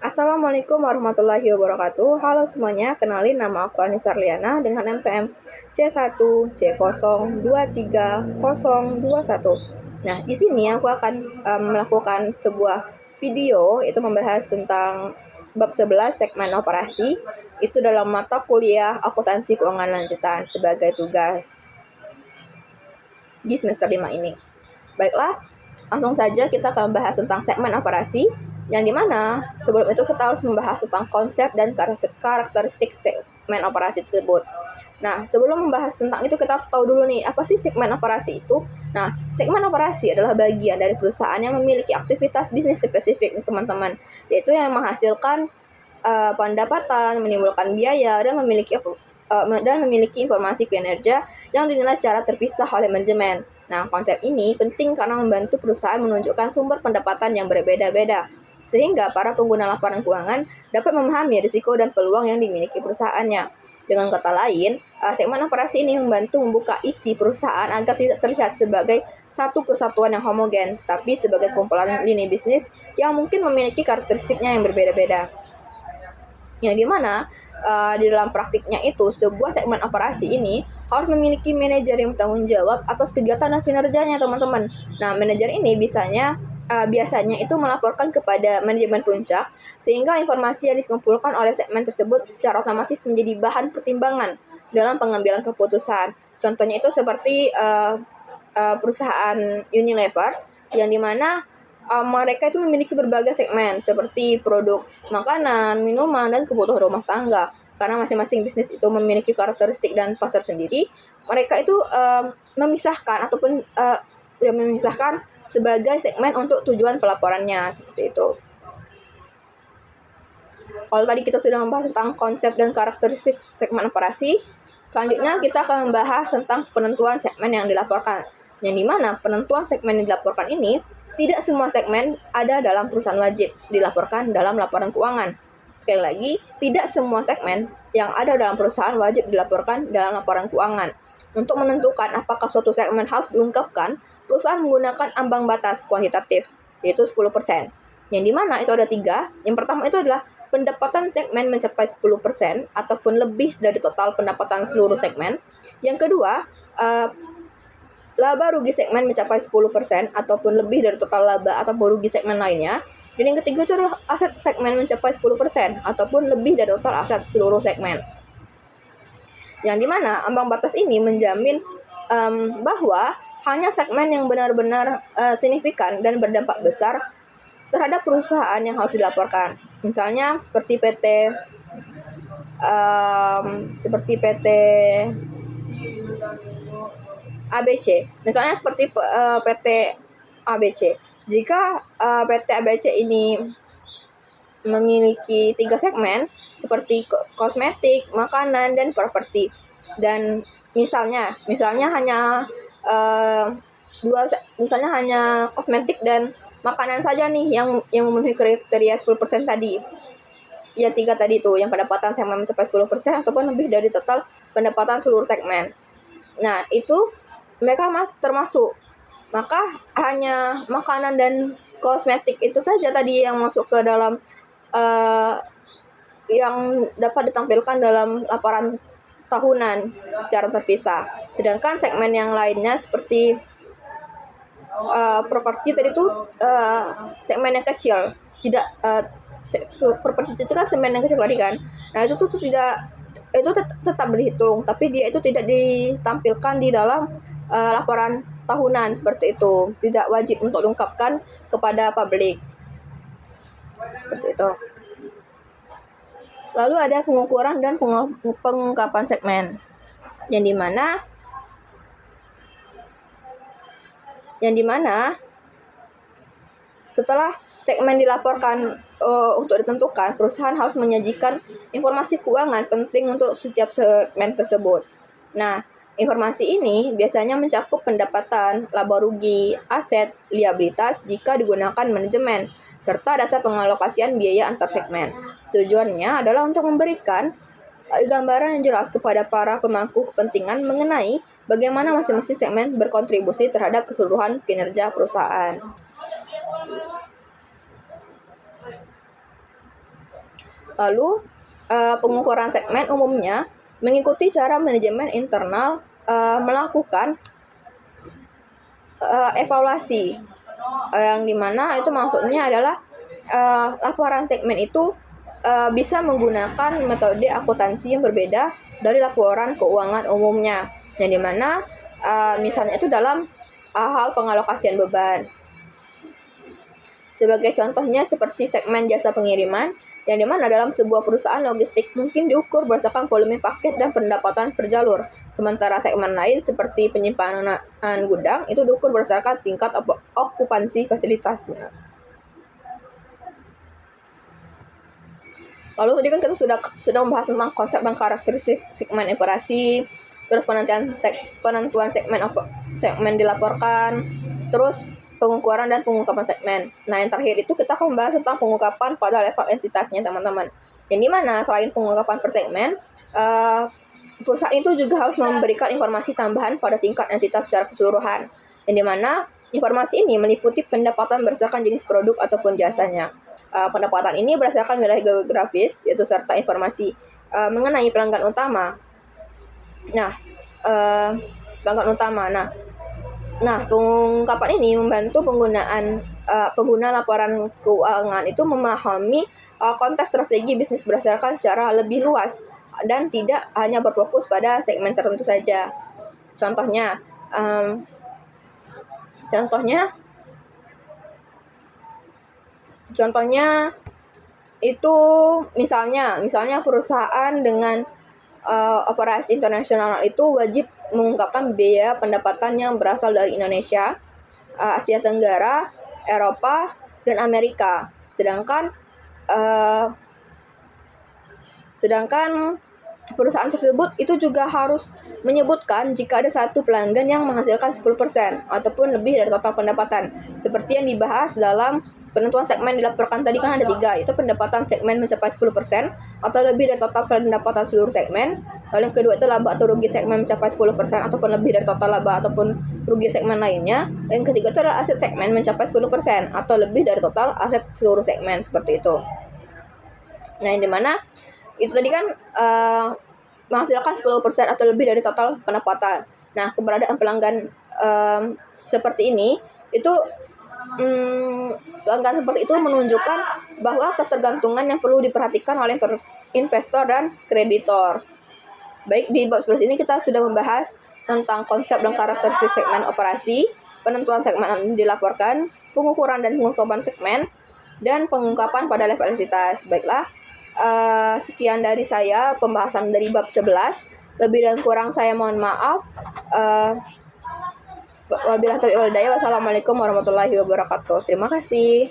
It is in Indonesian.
Assalamualaikum warahmatullahi wabarakatuh. Halo semuanya, kenalin nama aku Anissa Arliana dengan NPM C1C0230021. Nah, di sini aku akan melakukan sebuah video itu membahas tentang bab 11 segmen operasi itu dalam mata kuliah akuntansi keuangan lanjutan sebagai tugas di semester 5 ini. Baiklah, langsung saja kita akan membahas tentang segmen operasi, yang dimana sebelum itu kita harus membahas tentang konsep dan karakteristik segmen operasi tersebut. Nah, sebelum membahas tentang itu kita harus tahu dulu nih, apa sih segmen operasi itu? Nah, segmen operasi adalah bagian dari perusahaan yang memiliki aktivitas bisnis spesifik, teman-teman, yaitu yang menghasilkan pendapatan, menimbulkan biaya, dan memiliki informasi kinerja yang dinilai secara terpisah oleh manajemen. Nah, konsep ini penting karena membantu perusahaan menunjukkan sumber pendapatan yang berbeda-beda, sehingga para pengguna laporan keuangan dapat memahami risiko dan peluang yang dimiliki perusahaannya. Dengan kata lain, segmen operasi ini membantu membuka isi perusahaan agar tidak terlihat sebagai satu kesatuan yang homogen, tapi sebagai kumpulan lini bisnis yang mungkin memiliki karakteristiknya yang berbeda-beda. Yang dimana di dalam praktiknya itu sebuah segmen operasi ini harus memiliki manajer yang bertanggung jawab atas kegiatan dan kinerjanya, teman-teman. Nah, manajer ini biasanya itu melaporkan kepada manajemen puncak, sehingga informasi yang dikumpulkan oleh segmen tersebut secara otomatis menjadi bahan pertimbangan dalam pengambilan keputusan. Contohnya itu seperti perusahaan Unilever, yang dimana mereka itu memiliki berbagai segmen seperti produk makanan, minuman, dan kebutuhan rumah tangga. Karena masing-masing bisnis itu memiliki karakteristik dan pasar sendiri, mereka itu memisahkan sebagai segmen untuk tujuan pelaporannya, seperti itu. Kalau tadi kita sudah membahas tentang konsep dan karakteristik segmen operasi, selanjutnya kita akan membahas tentang penentuan segmen yang dilaporkan. Yang dimana penentuan segmen yang dilaporkan ini, tidak semua segmen ada dalam perusahaan wajib dilaporkan dalam laporan keuangan. Sekali lagi, tidak semua segmen yang ada dalam perusahaan wajib dilaporkan dalam laporan keuangan. Untuk menentukan apakah suatu segmen harus diungkapkan, perusahaan menggunakan ambang batas kuantitatif, yaitu 10%. Yang dimana itu ada 3. Yang pertama itu adalah pendapatan segmen mencapai 10% ataupun lebih dari total pendapatan seluruh segmen. Yang kedua, laba rugi segmen mencapai 10% ataupun lebih dari total laba ataupun rugi segmen lainnya. Dan yang ketiga itu adalah aset segmen mencapai 10% ataupun lebih dari total aset seluruh segmen. Yang dimana ambang batas ini menjamin bahwa hanya segmen yang benar-benar signifikan dan berdampak besar terhadap perusahaan yang harus dilaporkan. Misalnya seperti PT ABC. Misalnya seperti PT ABC. Jika PT ABC ini memiliki 3 segmen seperti kosmetik, makanan, dan properti, dan misalnya hanya hanya kosmetik dan makanan saja nih yang memenuhi kriteria 10% tadi. Ya, 3 tadi itu yang pendapatan segmen mencapai 10% ataupun lebih dari total pendapatan seluruh segmen. Nah, itu mereka termasuk. Maka hanya makanan dan kosmetik itu saja tadi yang masuk ke dalam yang dapat ditampilkan dalam laporan tahunan secara terpisah. Sedangkan segmen yang lainnya seperti properti tadi itu segmen yang kecil, tidak properti itu kan segmen yang kecil tadi kan. Nah, itu tetap berhitung, tapi dia itu tidak ditampilkan di dalam laporan tahunan seperti itu, tidak wajib untuk diungkapkan kepada publik, seperti itu. Lalu ada pengukuran dan pengungkapan segmen, yang dimana setelah segmen dilaporkan untuk ditentukan, perusahaan harus menyajikan informasi keuangan penting untuk setiap segmen tersebut. Nah, informasi ini biasanya mencakup pendapatan, laba rugi, aset, liabilitas jika digunakan manajemen, serta dasar pengalokasian biaya antar segmen. Tujuannya adalah untuk memberikan gambaran yang jelas kepada para pemangku kepentingan mengenai bagaimana masing-masing segmen berkontribusi terhadap keseluruhan kinerja perusahaan. Lalu pengukuran segmen umumnya mengikuti cara manajemen internal melakukan evaluasi, yang dimana itu maksudnya adalah laporan segmen itu bisa menggunakan metode akuntansi yang berbeda dari laporan keuangan umumnya, yang dimana misalnya itu dalam hal pengalokasian beban. Sebagai contohnya seperti segmen jasa pengiriman, yang dimana dalam sebuah perusahaan logistik mungkin diukur berdasarkan volume paket dan pendapatan per jalur. Sementara segmen lain seperti penyimpanan gudang itu diukur berdasarkan tingkat okupansi fasilitasnya. Lalu tadi kan kita sudah membahas tentang konsep dan karakteristik segmen operasi, terus penentuan segmen dilaporkan, terus pengukuran dan pengungkapan segmen. Nah, yang terakhir itu kita akan membahas tentang pengungkapan pada level entitasnya, teman-teman. Yang dimana selain pengungkapan per segmen, perusahaan itu juga harus memberikan informasi tambahan pada tingkat entitas secara keseluruhan. Yang dimana informasi ini meliputi pendapatan berdasarkan jenis produk ataupun jasanya. Pendapatan ini berdasarkan wilayah geografis, yaitu serta informasi mengenai pelanggan utama. Pelanggan utama. Nah, pengungkapan ini membantu pengguna laporan keuangan itu memahami konteks strategi bisnis berdasarkan secara lebih luas dan tidak hanya berfokus pada segmen tertentu saja. Contohnya itu misalnya perusahaan dengan operasi internasional itu wajib mengungkapkan biaya pendapatan yang berasal dari Indonesia, Asia Tenggara, Eropa, dan Amerika. Sedangkan perusahaan tersebut itu juga harus menyebutkan jika ada satu pelanggan yang menghasilkan 10% ataupun lebih dari total pendapatan. Seperti yang dibahas dalam penentuan segmen dilaporkan tadi kan ada 3, itu pendapatan segmen mencapai 10% atau lebih dari total pendapatan seluruh segmen. Lalu yang kedua itu laba atau rugi segmen mencapai 10% ataupun lebih dari total laba ataupun rugi segmen lainnya. Yang ketiga itu adalah aset segmen mencapai 10% atau lebih dari total aset seluruh segmen, seperti itu. Nah, yang dimana itu tadi kan menghasilkan 10% atau lebih dari total pendapatan. Nah, keberadaan pelanggan seperti ini itu pelanggan seperti itu menunjukkan bahwa ketergantungan yang perlu diperhatikan oleh investor dan kreditor. Baik, di bab 11 ini kita sudah membahas tentang konsep dan karakteristik segmen operasi, penentuan segmen yang dilaporkan, pengukuran dan pengungkapan segmen, dan pengungkapan pada level entitas. Baiklah, sekian dari saya pembahasan dari bab 11. Lebih dan kurang saya mohon maaf. Wabillahi taufiq wal hidayah. Wassalamualaikum warahmatullahi wabarakatuh. Terima kasih.